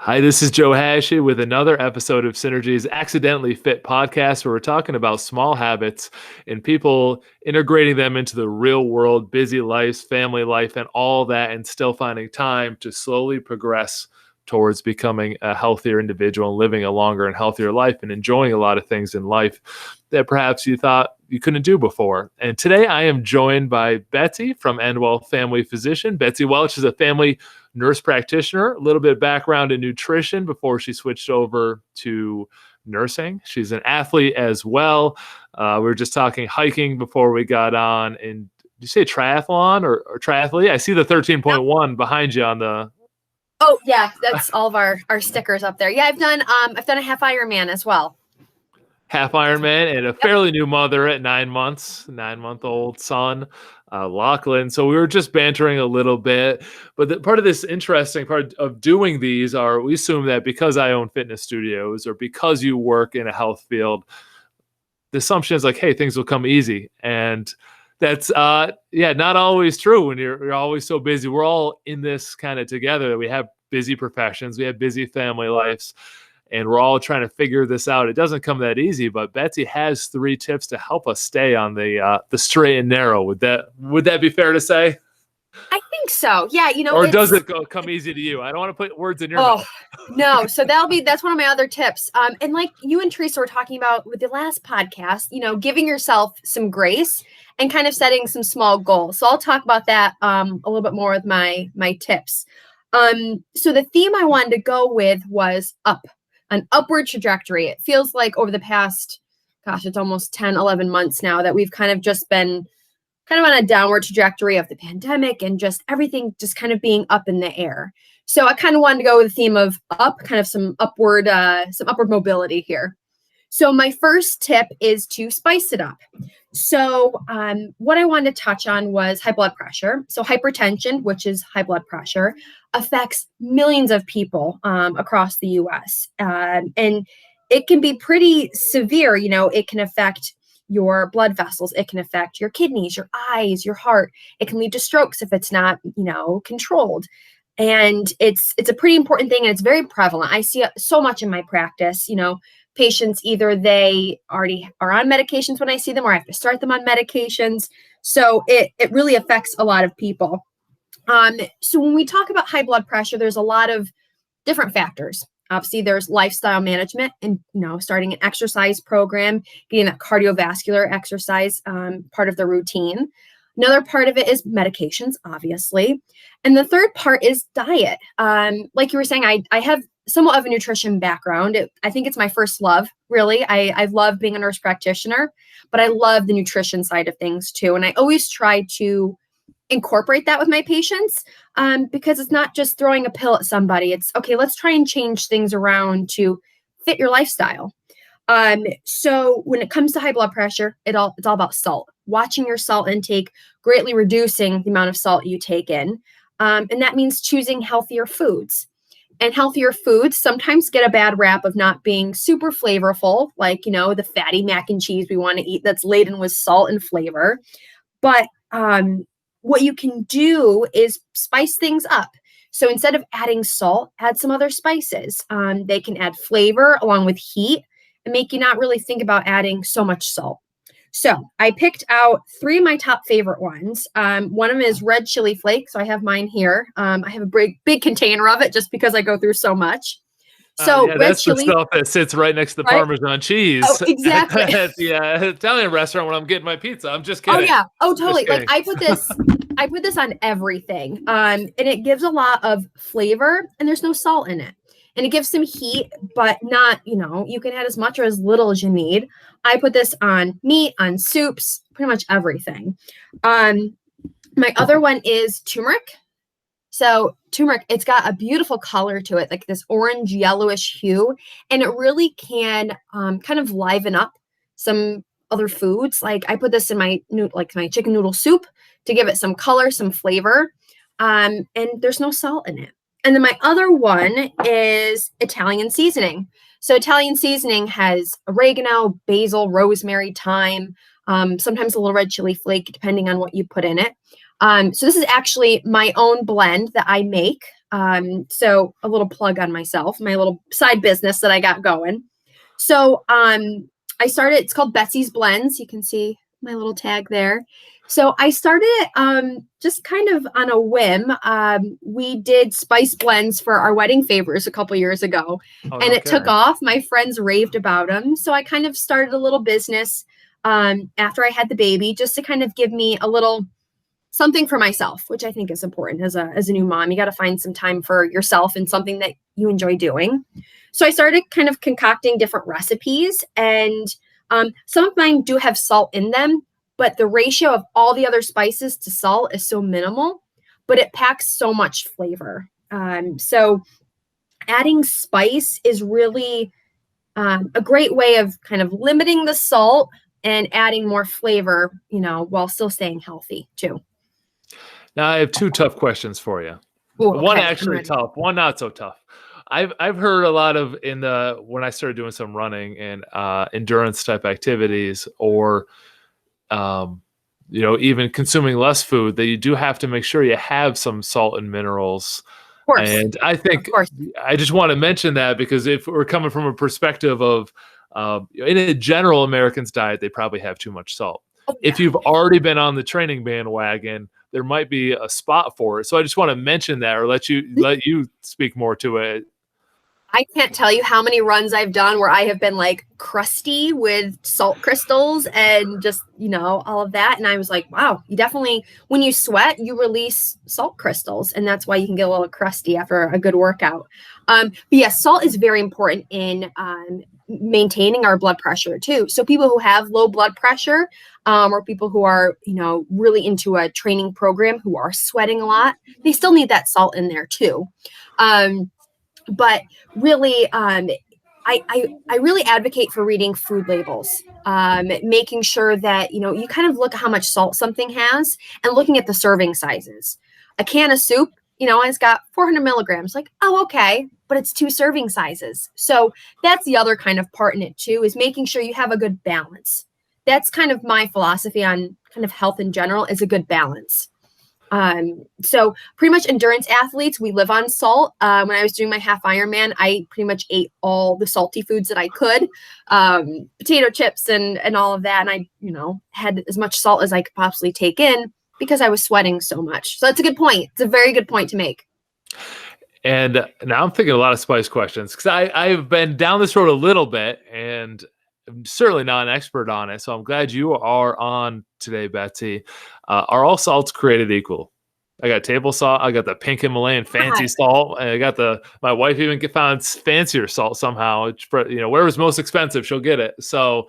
Hi, this is Joe Hashi with another episode of Synergy's Accidentally Fit podcast, where we're talking about small habits and people integrating them into the real world, busy lives, family life, and all that, and still finding time to slowly progress towards becoming a healthier individual and living a longer and healthier life and enjoying a lot of things in life that perhaps you thought you couldn't do before. And today I am joined by Betsy from Endwell Family Physician. Betsy Welch is a family nurse practitioner, a little bit of background in nutrition before she switched over to nursing. She's an athlete as well. We were just talking hiking before we got on. And did you say triathlon or triathlete? I see the 13.1 behind you on the. Oh yeah, that's all of our stickers up there. Yeah, I've done a half Ironman as well. Half Ironman and a fairly new mother at 9 months, 9-month-old son, Lachlan. So we were just bantering a little bit. But part of this interesting part of doing these are we assume that because I own fitness studios or because you work in a health field, the assumption is like, hey, things will come easy. And that's not always true when you're always so busy. We're all in this kind of together. We have busy professions, we have busy family lives, and we're all trying to figure this out. It doesn't come that easy, but Betsy has 3 tips to help us stay on the straight and narrow. Would that be fair to say? I think so. Yeah, Or does it come easy to you? I don't want to put words in your mouth. No. So that's one of my other tips. And like you and Teresa were talking about with the last podcast, giving yourself some grace and kind of setting some small goals. So I'll talk about that a little bit more with my tips. So the theme I wanted to go with was an upward trajectory. It feels like over the past, it's almost 10, 11 months now that we've kind of just been kind of on a downward trajectory of the pandemic and just everything just kind of being up in the air. So I kind of wanted to go with the theme of up, kind of some upward mobility here. So my first tip is to spice it up. So what I wanted to touch on was high blood pressure. So hypertension, which is high blood pressure, affects millions of people across the U.S. And it can be pretty severe. It can affect your blood vessels. It can affect your kidneys, your eyes, your heart. It can lead to strokes if it's not, controlled. And it's a pretty important thing. And it's very prevalent. I see it so much in my practice, patients, either they already are on medications when I see them or I have to start them on medications. So it really affects a lot of people. So when we talk about high blood pressure, there's a lot of different factors. Obviously, there's lifestyle management and, starting an exercise program, getting that cardiovascular exercise part of the routine. Another part of it is medications, obviously. And the third part is diet. Like you were saying, I have somewhat of a nutrition background. I think it's my first love, really. I love being a nurse practitioner, but I love the nutrition side of things too. And I always try to incorporate that with my patients because it's not just throwing a pill at somebody. It's, okay, let's try and change things around to fit your lifestyle. So when it comes to high blood pressure, it's all about salt. Watching your salt intake, greatly reducing the amount of salt you take in. And that means choosing healthier foods. And healthier foods sometimes get a bad rap of not being super flavorful, like, the fatty mac and cheese we want to eat that's laden with salt and flavor. But what you can do is spice things up. So instead of adding salt, add some other spices. They can add flavor along with heat and make you not really think about adding so much salt. So I picked out 3 of my top favorite ones. One of them is red chili flake. So I have mine here. I have a big container of it just because I go through so much. So red that's chili, the stuff that sits right next to the Parmesan cheese. Oh, exactly. At the Italian restaurant when I'm getting my pizza. I'm just kidding. Oh yeah. Oh, totally. Like I put this on everything. And it gives a lot of flavor and there's no salt in it. And it gives some heat, but not, you can add as much or as little as you need. I put this on meat, on soups, pretty much everything. My other one is turmeric. So turmeric, it's got a beautiful color to it, like this orange yellowish hue, and it really can kind of liven up some other foods. Like I put this in my chicken noodle soup to give it some color, some flavor, and there's no salt in it. And then my other one is Italian seasoning. So Italian seasoning has oregano, basil, rosemary, thyme, sometimes a little red chili flake, depending on what you put in it. So this is actually my own blend that I make. So a little plug on myself, my little side business that I got going. So I started, it's called Betsy's Blends. You can see my little tag there. So I started it just kind of on a whim. We did spice blends for our wedding favors a couple years ago, Oh, and no it took kidding. off. My friends raved about them. So I kind of started a little business after I had the baby, just to kind of give me a little something for myself, which I think is important as a new mom. You got to find some time for yourself and something that you enjoy doing. So I started kind of concocting different recipes, and some of mine do have salt in them, but the ratio of all the other spices to salt is so minimal, but it packs so much flavor. So adding spice is really a great way of kind of limiting the salt and adding more flavor, while still staying healthy too. Now I have two tough questions for you. Ooh, One okay, I'm actually ready. tough, one not so tough. I've heard a lot of when I started doing some running and endurance type activities, or even consuming less food, that you do have to make sure you have some salt and minerals. Of course, And I of think course. I just want to mention that, because if we're coming from a perspective of in a general American's diet, they probably have too much salt. Oh If yeah. you've already been on the training bandwagon, there might be a spot for it. So I just want to mention that, or let you speak more to it. I can't tell you how many runs I've done where I have been like crusty with salt crystals and just, all of that. And I was like, wow, you definitely, when you sweat, you release salt crystals. And that's why you can get a little crusty after a good workout. But yeah, salt is very important in maintaining our blood pressure too. So people who have low blood pressure, or people who are, really into a training program, who are sweating a lot, they still need that salt in there too. But really, I really advocate for reading food labels, making sure that, you kind of look at how much salt something has and looking at the serving sizes. A can of soup, it's got 400 milligrams. Like, oh, okay, but it's 2 serving sizes. So that's the other kind of part in it too, is making sure you have a good balance. That's kind of my philosophy on kind of health in general, is a good balance. So pretty much endurance athletes, we live on salt. When I was doing my half Ironman, I pretty much ate all the salty foods that I could, potato chips and all of that. And I, had as much salt as I could possibly take in because I was sweating so much. So that's a good point. It's a very good point to make. And now I'm thinking a lot of spice questions, because I've been down this road a little bit, and I'm certainly not an expert on it. So I'm glad you are on today, Betsy. Are all salts created equal? I got table salt. I got the pink Himalayan fancy salt. And I got my wife even found fancier salt somehow. It's, whatever's most expensive, she'll get it. So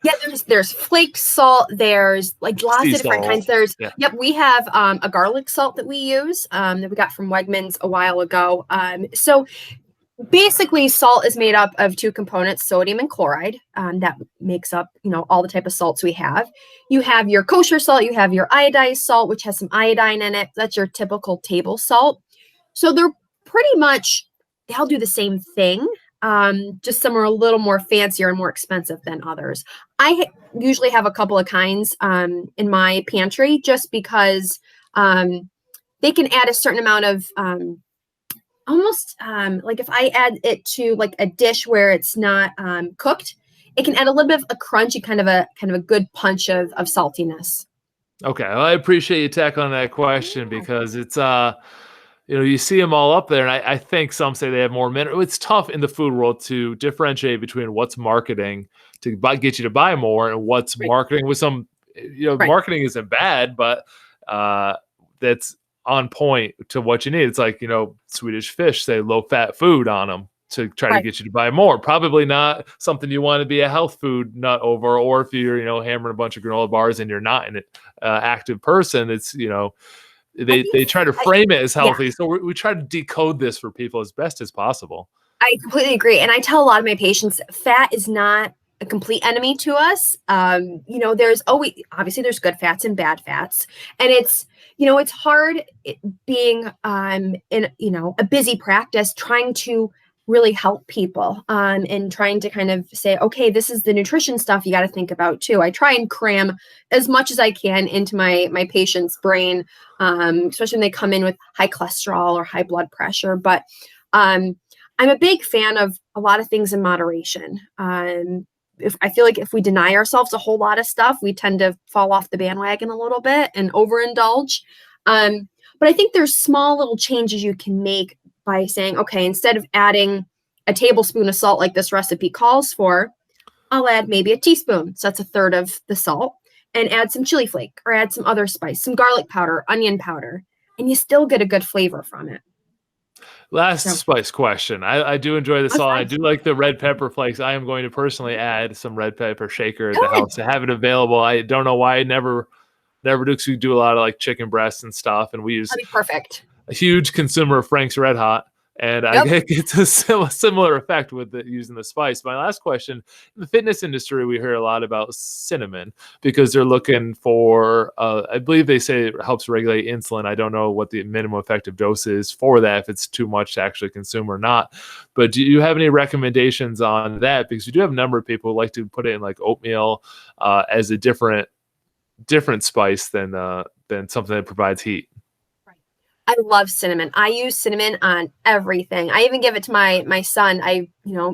yeah, there's flake salt. There's like lots sea of different salt. kinds. Yeah. Yep, we have a garlic salt that we use, that we got from Wegmans a while ago. So basically, salt is made up of 2 components, sodium and chloride. That makes up, all the type of salts we have. You have your kosher salt, you have your iodized salt, which has some iodine in it. That's your typical table salt. So they're pretty much, they all do the same thing. Just some are a little more fancier and more expensive than others. Usually have a couple of kinds in my pantry, just because they can add a certain amount of almost like if I add it to like a dish where it's not cooked, it can add a little bit of a crunch and kind of a good punch of saltiness. Okay, well, I appreciate you tackling that question, because it's you see them all up there, and I think some say they have more mineral. It's tough in the food world to differentiate between what's marketing to get you to buy more, and what's Right. marketing with some. Right. Marketing isn't bad, but that's on point to what you need. It's like, Swedish Fish say low fat food on them to try to get you to buy more. Probably not something you want to be a health food nut over, or if you're, hammering a bunch of granola bars and you're not an active person, it's, they try to frame it as healthy. Yeah. So we try to decode this for people as best as possible. I completely agree. And I tell a lot of my patients, fat is not a complete enemy to us. There's always, obviously there's good fats and bad fats. And it's, it's hard being in, a busy practice, trying to really help people and trying to kind of say, okay, this is the nutrition stuff you got to think about too. I try and cram as much as I can into my patient's brain, especially when they come in with high cholesterol or high blood pressure. But I'm a big fan of a lot of things in moderation. If I feel like if we deny ourselves a whole lot of stuff, we tend to fall off the bandwagon a little bit and overindulge. But I think there's small little changes you can make by saying, okay, instead of adding a tablespoon of salt like this recipe calls for, I'll add maybe a teaspoon. So that's a third of the salt, and add some chili flake or add some other spice, some garlic powder, onion powder, and you still get a good flavor from it. Last So spice question. I do enjoy the that's salt. I fine. do like the red pepper flakes. I am going to personally add some red pepper shaker at the Good. house to have it available. I don't know why I never do, because we do a lot of like chicken breasts and stuff, and we use That'd be perfect. a huge consumer of Frank's Red Hot, and I Yep. get a similar effect with using the spice. My last question: in the fitness industry, we hear a lot about cinnamon because they're looking for. I believe they say it helps regulate insulin. I don't know what the minimum effective dose is for that, if it's too much to actually consume or not. But do you have any recommendations on that? Because we do have a number of people who like to put it in like oatmeal as a different spice than something that provides heat. I love cinnamon. I use cinnamon on everything. I even give it to my son. I,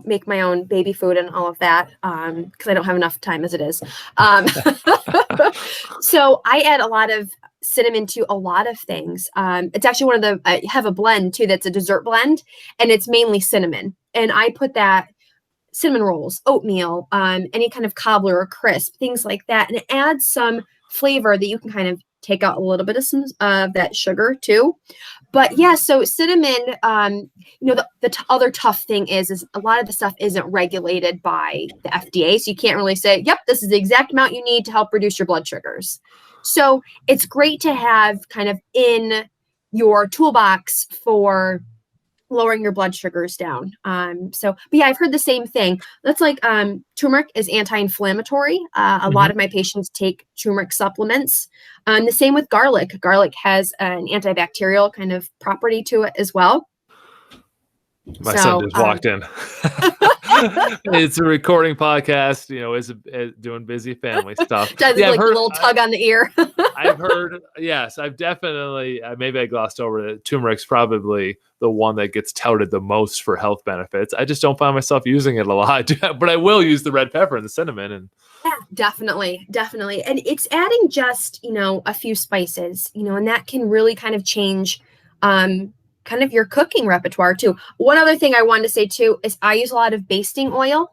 make my own baby food and all of that because I don't have enough time as it is. So I add a lot of cinnamon to a lot of things. It's actually I have a blend too that's a dessert blend, and it's mainly cinnamon. And I put that cinnamon rolls, oatmeal, any kind of cobbler or crisp, things like that. And it adds some flavor that you can kind of take out a little bit of some that sugar too. But yeah, so cinnamon, the other tough thing is a lot of the stuff isn't regulated by the FDA. So you can't really say, yep, this is the exact amount you need to help reduce your blood sugars. So it's great to have kind of in your toolbox for lowering your blood sugars down. But yeah, I've heard the same thing. That's like turmeric is anti-inflammatory. A lot of my patients take turmeric supplements. The same with garlic. Garlic has an antibacterial kind of property to it as well. My son just walked in. It's a recording podcast, is doing busy family stuff. Does yeah, like a little tug on the ear. I've heard, yes, I've definitely, maybe I glossed over that turmeric's probably the one that gets touted the most for health benefits. I just don't find myself using it a lot, but I will use the red pepper and the cinnamon. And yeah, definitely. And it's adding just, a few spices, and that can really kind of change kind of your cooking repertoire too. One other thing I wanted to say too is I use a lot of basting oil.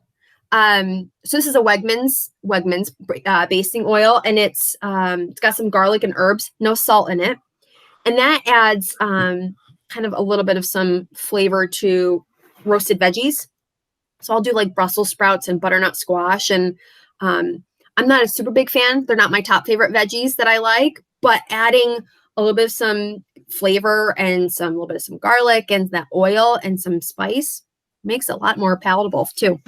So this is a Wegmans basting oil, and it's got some garlic and herbs, no salt in it, and that adds kind of a little bit of some flavor to roasted veggies. So I'll do like Brussels sprouts and butternut squash, and I'm not a super big fan. They're not my top favorite veggies that I like, but adding a little bit of some flavor and a little bit of some garlic and that oil and some spice makes it a lot more palatable too.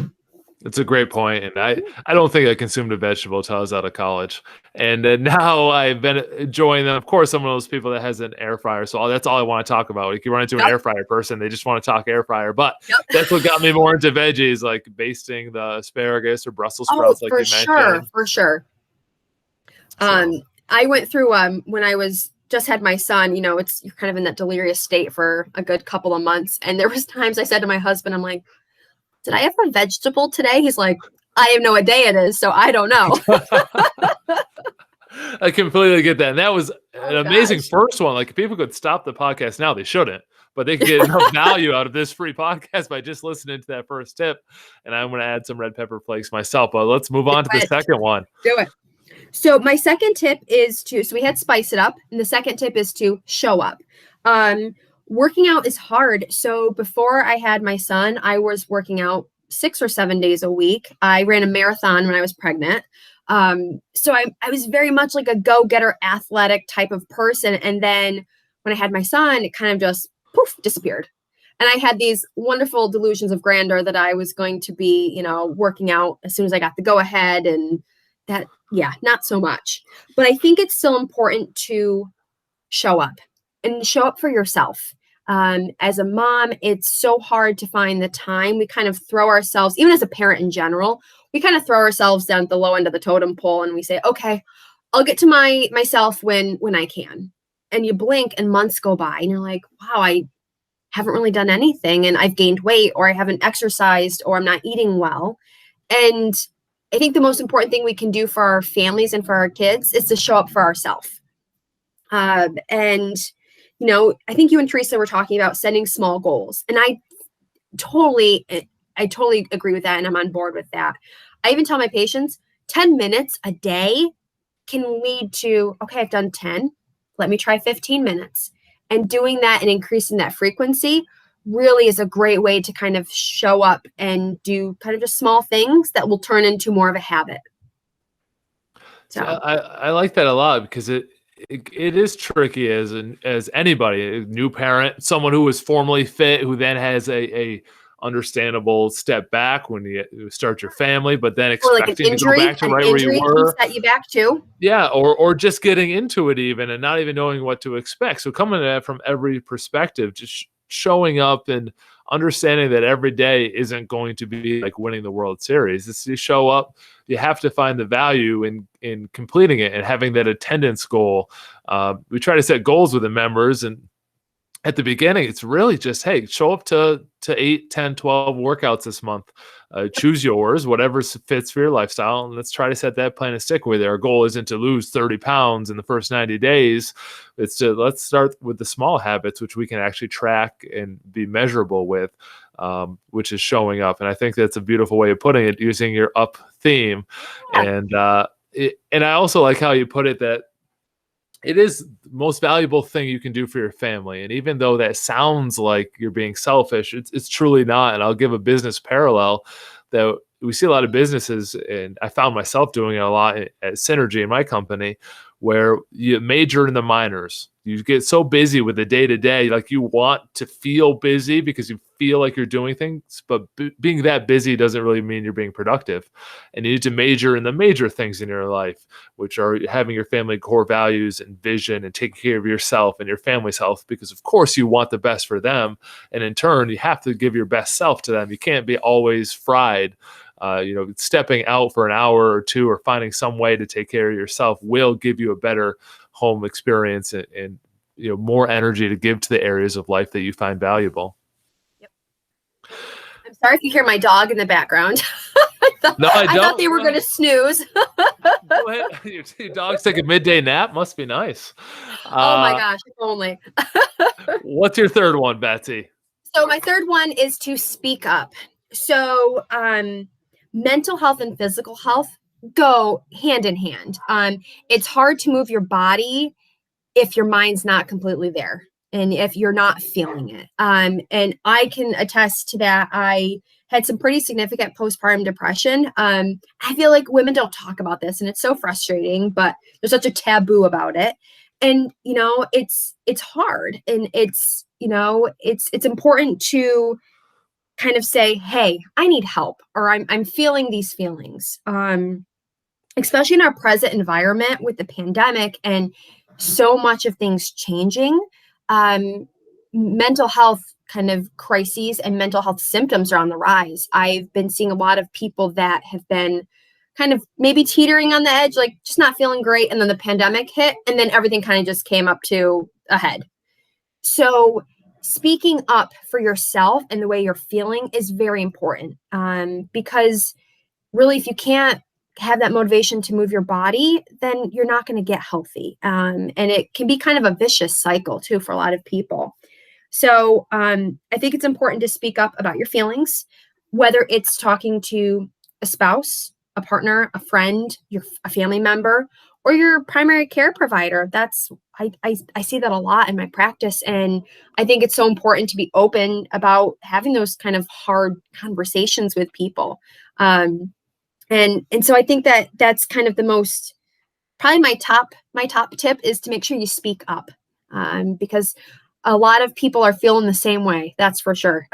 It's a great point, and I don't think I consumed a vegetable until I was out of college, and now I've been enjoying them. Of course, I'm one of those people that has an air fryer, so that's all I want to talk about. Like you run into an air fryer person, they just want to talk air fryer, but that's what got me more into veggies, like basting the asparagus or Brussels sprouts, like you mentioned. For sure. I went through when I was just had my son, you're kind of in that delirious state for a good couple of months, and there was times I said to my husband, I'm like, did I have a vegetable today? He's like, I have no idea it is, so I don't know. I completely get that. And that was an amazing first one. Like if people could stop the podcast now, they shouldn't, but they can get enough value out of this free podcast by just listening to that first tip. And I'm going to add some red pepper flakes myself, but let's move on to the second one. Do it. So my second tip is so we had spice it up, and the second tip is to show up. Working out is hard. So before I had my son, I was working out 6 or 7 days a week. I ran a marathon when I was pregnant. So I was very much like a go-getter athletic type of person. And then when I had my son, it kind of just disappeared. And I had these wonderful delusions of grandeur that I was going to be, working out as soon as I got the go ahead, and that, not so much. But I think it's still important to show up and show up for yourself. As a mom, it's so hard to find the time. We kind of throw ourselves, even as a parent in general, we kind of throw ourselves down at the low end of the totem pole and we say, okay, I'll get to myself when I can. And you blink and months go by and you're like, wow, I haven't really done anything and I've gained weight or I haven't exercised or I'm not eating well. And I think the most important thing we can do for our families and for our kids is to show up for ourselves. And, I think you and Teresa were talking about setting small goals. And I totally agree with that. And I'm on board with that. I even tell my patients 10 minutes a day can lead to, okay, I've done 10. Let me try 15 minutes. And doing that and increasing that frequency really is a great way to kind of show up and do kind of just small things that will turn into more of a habit. So I like that a lot because it is tricky as anybody, a new parent, someone who was formerly fit, who then has a understandable step back when you start your family, but then expecting to go back to right where you were. Set you back too. Yeah, or just getting into it even and not even knowing what to expect. So coming at it from every perspective, just showing up and understanding that every day isn't going to be like winning the World Series. It's you show up, you have to find the value in completing it and having that attendance goal. We try to set goals with the members, and at the beginning, it's really just, hey, show up to 8, 10, 12 workouts this month. Choose yours, whatever fits for your lifestyle, and let's try to set that plan and stick with it. Our goal isn't to lose 30 pounds in the first 90 days. Let's start with the small habits, which we can actually track and be measurable with, which is showing up. And I think that's a beautiful way of putting it, using your up theme. Yeah. And I also like how you put it, that it is the most valuable thing you can do for your family. And even though that sounds like you're being selfish, it's truly not. And I'll give a business parallel that we see a lot of businesses, and I found myself doing it a lot at Synergy in my company, where you major in the minors. You get so busy with the day-to-day, like you want to feel busy because you feel like you're doing things, but being that busy doesn't really mean you're being productive. And you need to major in the major things in your life, which are having your family core values and vision and taking care of yourself and your family's health, because of course you want the best for them. And in turn, you have to give your best self to them. You can't be always fried. Stepping out for an hour or two or finding some way to take care of yourself will give you a better home experience and more energy to give to the areas of life that you find valuable. Yep. I'm sorry if you hear my dog in the background. I thought they were going to snooze. Go ahead. Your dog's taking a midday nap. Must be nice. Oh my gosh, if only. What's your third one, Betsy? So my third one is to speak up. So mental health and physical health go hand in hand. It's hard to move your body if your mind's not completely there and if you're not feeling it. And I can attest to that. I had some pretty significant postpartum depression. I feel like women don't talk about this, and it's so frustrating, but there's such a taboo about it. And, it's hard, and it's important to kind of say, hey, I need help, or I'm feeling these feelings. Especially in our present environment with the pandemic and so much of things changing, mental health kind of crises and mental health symptoms are on the rise. I've been seeing a lot of people that have been kind of maybe teetering on the edge, like just not feeling great. And then the pandemic hit, and then everything kind of just came up to a head. So speaking up for yourself and the way you're feeling is very important, because really, if you can't have that motivation to move your body, then you're not going to get healthy. And it can be kind of a vicious cycle too for a lot of people. So I think it's important to speak up about your feelings, whether it's talking to a spouse, a partner, a friend, a family member, or your primary care provider. I see that a lot in my practice. And I think it's so important to be open about having those kind of hard conversations with people. And so I think that's kind of the most, probably my top tip is to make sure you speak up, because a lot of people are feeling the same way. That's for sure.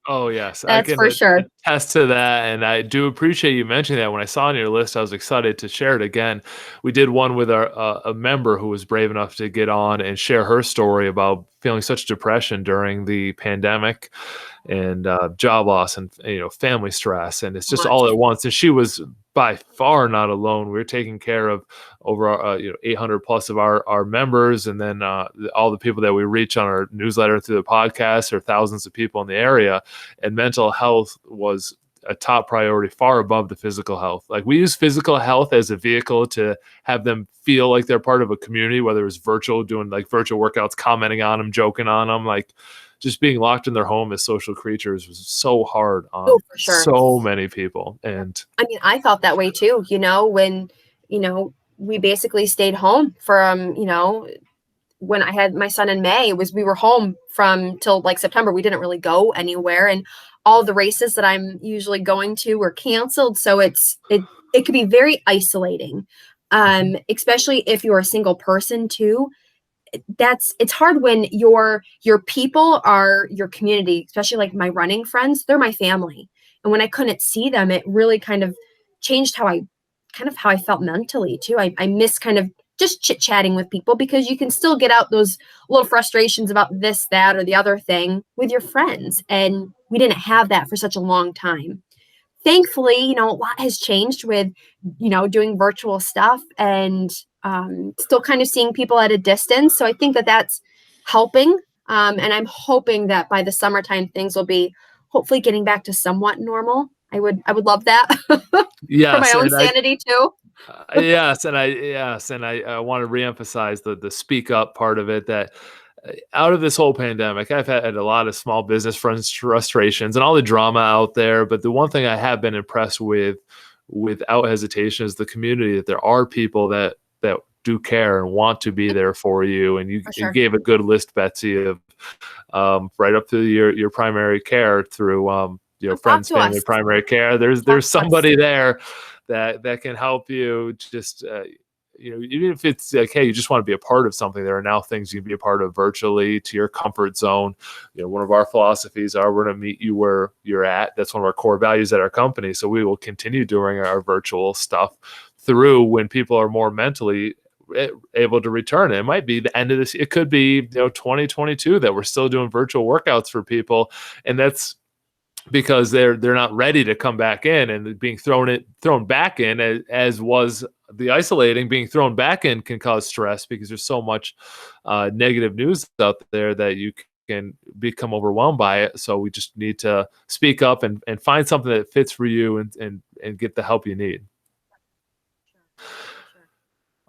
Oh yes, that's I can for sure attest to that, and I do appreciate you mentioning that. When I saw on your list, I was excited to share it again. We did one with a member who was brave enough to get on and share her story about feeling such depression during the pandemic and job loss and family stress, and it's just all at once. And she was by far not alone. We were taking care of over 800 plus of our members, and then all the people that we reach on our newsletter through the podcast, or thousands of people in the area. And mental health was a top priority, far above the physical health. Like, we use physical health as a vehicle to have them feel like they're part of a community, whether it's virtual, doing like virtual workouts, commenting on them, joking on them. Like, just being locked in their home as social creatures was so hard on for sure. so many people. And I mean, I felt that way too, when, we basically stayed home from, when I had my son in May, we were home from till like September. We didn't really go anywhere, and all the races that I'm usually going to were canceled. So it could be very isolating, especially if you're a single person too. It's hard when your people are your community, especially like my running friends. They're my family, and when I couldn't see them, it really kind of changed how I felt mentally too. I miss kind of just chit-chatting with people, because you can still get out those little frustrations about this, that, or the other thing with your friends. And we didn't have that for such a long time. Thankfully, a lot has changed with, doing virtual stuff, and still kind of seeing people at a distance. So I think that that's helping. And I'm hoping that by the summertime, things will be hopefully getting back to somewhat normal. I would love that. Yes, for my own sanity too. Yes, and I want to reemphasize the speak up part of it, that out of this whole pandemic, I've had a lot of small business frustrations and all the drama out there. But the one thing I have been impressed with, without hesitation, is the community, that there are people that do care and want to be there for you. And you gave a good list, Betsy, of right up to your primary care through friends, family, primary care. There's somebody there that can help you. Just even if it's like, hey, you just want to be a part of something, there are now things you can be a part of virtually to your comfort zone. One of our philosophies are, we're going to meet you where you're at. That's one of our core values at our company. So we will continue doing our virtual stuff through when people are more mentally able to return. It might be the end of this. It could be 2022 that we're still doing virtual workouts for people, and that's because they're not ready to come back in, and being thrown back in, as was the isolating, being thrown back in can cause stress, because there's so much negative news out there that you can become overwhelmed by it. So we just need to speak up and find something that fits for you, and get the help you need.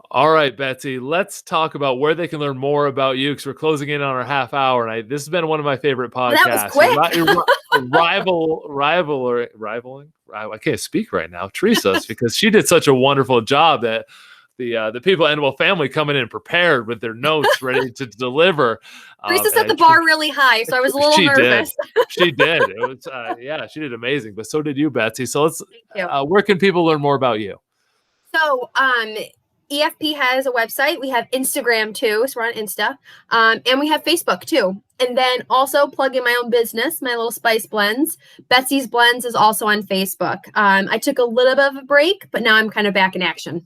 All right, Betsy, let's talk about where they can learn more about you, because we're closing in on our half hour, and this has been one of my favorite podcasts. That was quick. Rivaling. I can't speak right now. Teresa's, because she did such a wonderful job that the people at Endwell Family coming in prered with their notes ready to deliver. Teresa set the bar really high, so I was a little nervous. She did. It was she did amazing, but so did you, Betsy. So where can people learn more about you? So EFP has a website. We have Instagram too, so we're on Insta, and we have Facebook too. And then also plug in my own business, my little spice blends. Betsy's Blends is also on Facebook. I took a little bit of a break, but now I'm kind of back in action.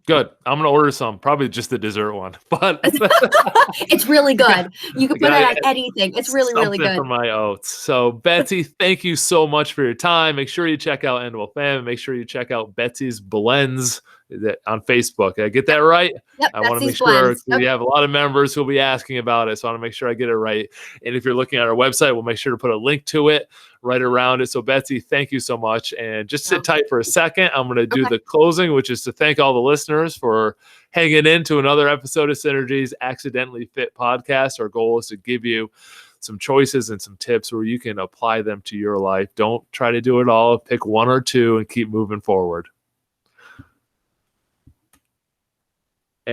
Good. I'm going to order some, probably just the dessert one, but it's really good. You can put it on anything. It's really, really good. For my oats. So Betsy, thank you so much for your time. Make sure you check out Endwell Family. Make sure you check out Betsy's Blends on Facebook. Did I get that right? Yep, I want to make sure we have a lot of members who will be asking about it. So I want to make sure I get it right. And if you're looking at our website, we'll make sure to put a link to it right around it. So Betsy, thank you so much. And just sit tight for a second. I'm going to do the closing, which is to thank all the listeners for hanging in to another episode of Synergy's Accidentally Fit podcast. Our goal is to give you some choices and some tips where you can apply them to your life. Don't try to do it all. Pick one or two and keep moving forward.